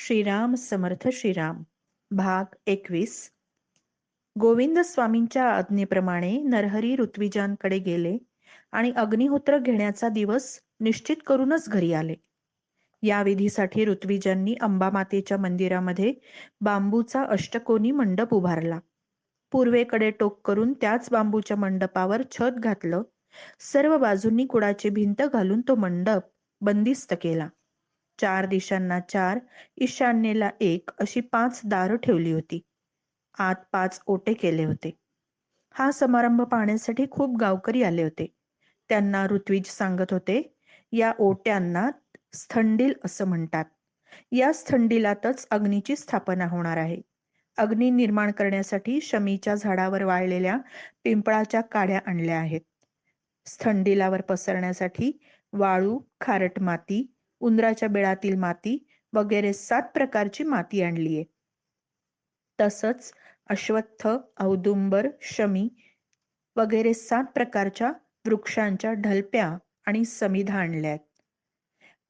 श्रीराम समर्थ श्रीराम. भाग 21. गोविंद स्वामींच्या आज्ञेप्रमाणे नरहरी ऋत्विजांकडे गेले आणि अग्निहोत्र घेण्याचा दिवस निश्चित करूनच घरी आले. या विधीसाठी ऋत्विजांनी अंबामातेच्या मंदिरामध्ये बांबूचा अष्टकोनी मंडप उभारला. पूर्वेकडे टोक करून त्याच बांबूच्या मंडपावर छत घातलं. सर्व बाजूंनी कुडाची भिंत घालून तो मंडप बंदिस्त केला. 4 दिशांना 4, ईशान्येला 1 अशी 5 दारं ठेवली होती. आत 5 ओटे केले होते. हा समारंभ पाहण्यासाठी खूप गावकरी आले होते. त्यांना ऋत्विज सांगत होते, या ओट्यांना स्थंडिल असं म्हणतात. या स्थंडिलातच अग्नीची स्थापना होणार आहे. अग्नी निर्माण करण्यासाठी शमीच्या झाडावर वाळलेल्या पिंपळाच्या काड्या आणल्या आहेत. स्थंडिलावर पसरण्यासाठी वाळू, खारट माती, उंदराच्या बिळातील माती वगैरे 7 प्रकारची माती आणलीये. तसंच अश्वत्थ, औदुंबर, शमी वगैरे 7 प्रकारच्या वृक्षांच्या ढलप्या आणि समिधा आणल्यात.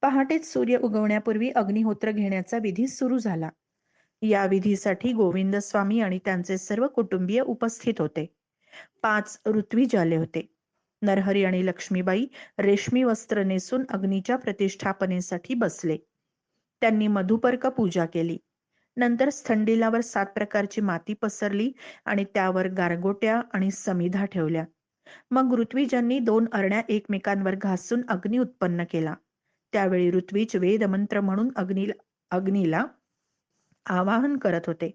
पहाटेच सूर्य उगवण्यापूर्वी अग्निहोत्र घेण्याचा विधी सुरू झाला. या विधीसाठी गोविंद स्वामी आणि त्यांचे सर्व कुटुंबीय उपस्थित होते. 5 ऋत्विज आले होते. नरहरी आणि लक्ष्मीबाई रेशमी वस्त्र नेसून अग्नीच्या प्रतिष्ठापनेसाठी बसले. त्यांनी मधुपर्क पूजा केली. नंतर स्थंडिलावर 7 प्रकारची माती पसरली आणि त्यावर गारगोट्या आणि समिधा ठेवल्या. मग ऋत्विजांनी 2 अरण्या एकमेकांवर घासून अग्नी उत्पन्न केला. त्यावेळी ऋत्विज वेदमंत्र म्हणून अग्नीला आवाहन करत होते.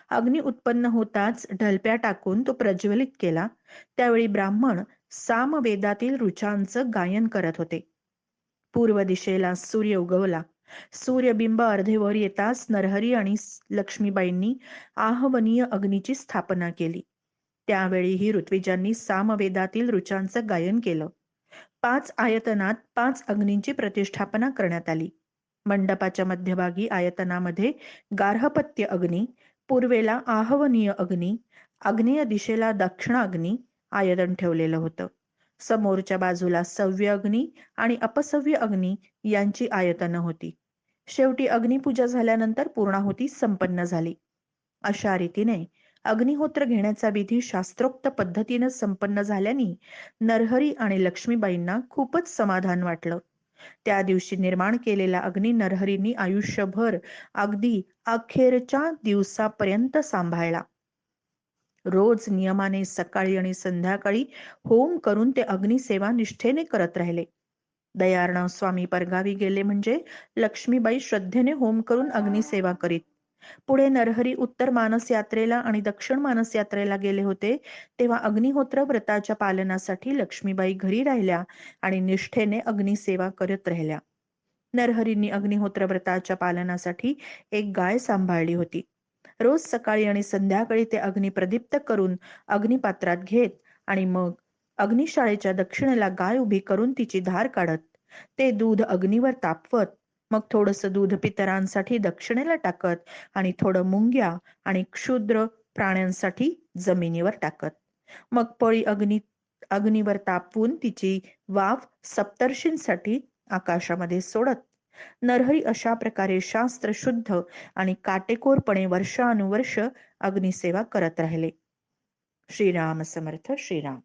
अग्नी उत्पन्न होताच ढलप्या टाकून तो प्रज्वलित केला. त्यावेळी ब्राह्मण सामवेदातील ऋचांचं गायन करत होते. पूर्व दिशेला सूर्य उगवला. सूर्यबिंब अर्धेवर येताच नरहरी आणि लक्ष्मीबाईंनी आहवनीय अग्नीची स्थापना केली. त्यावेळीही ऋत्विजांनी सामवेदातील ऋचांचं गायन केलं. 5 आयतनात 5 अग्नींची प्रतिष्ठापना करण्यात आली. मंडपाच्या मध्यभागी आयतनामध्ये गार्हपत्य अग्नी, पूर्वेला आहवनीय अग्नी, आग्नेय दिशेला दक्षिणाग्नी आयतन ठेवलेलं होतं. समोरच्या बाजूला सव्य अग्नी आणि अपसव्य अग्नी यांची आयतनं होती. शेवटी अग्निपूजा झाल्यानंतर पूर्णाहुती संपन्न झाली. अशा रीतीने अग्निहोत्र घेण्याचा विधी शास्त्रोक्त पद्धतीनं संपन्न झाल्याने नरहरी आणि लक्ष्मीबाईंना खूपच समाधान वाटलं. त्या दिवशी निर्माण केलेला अग्नी नरहरींनी आयुष्यभर अगदी अखेरच्या दिवसापर्यंत सांभाळला. रोज नियमाने सकाळी आणि संध्याकाळी होम करून ते अग्निसेवा निष्ठेने करत राहिले. दयार्णव स्वामी परगावी गेले म्हणजे लक्ष्मीबाई श्रद्धेने होम करून अग्निसेवा करीत. पुढे नरहरी उत्तर मानस यात्रेला आणि दक्षिण मानस यात्रेला गेले होते, तेव्हा अग्निहोत्र व्रताच्या पालनासाठी लक्ष्मीबाई घरी राहिल्या आणि निष्ठेने अग्निसेवा करत राहिल्या. नरहरींनी अग्निहोत्र व्रताच्या पालनासाठी एक गाय सांभाळली होती. रोज सकाळी आणि संध्याकाळी ते अग्नी प्रदीप्त करून अग्निपात्रात घेत आणि मग अग्निशाळेच्या दक्षिणेला गाय उभी करून तिची धार काढत. ते दूध अग्नीवर तापवत. मग थोडंसं दूध पितरांसाठी दक्षिणेला टाकत आणि थोडं मुंग्या आणि क्षुद्र प्राण्यांसाठी जमिनीवर टाकत. मग पळी अग्नीवर तापवून तिची वाफ सप्तर्षींसाठी आकाशामध्ये सोडत. नरहरी अशा प्रकारे शास्त्रशुद्ध आणि काटेकोरपणे वर्षानुवर्ष अग्निसेवा करत राहिले. श्रीराम समर्थ श्रीराम.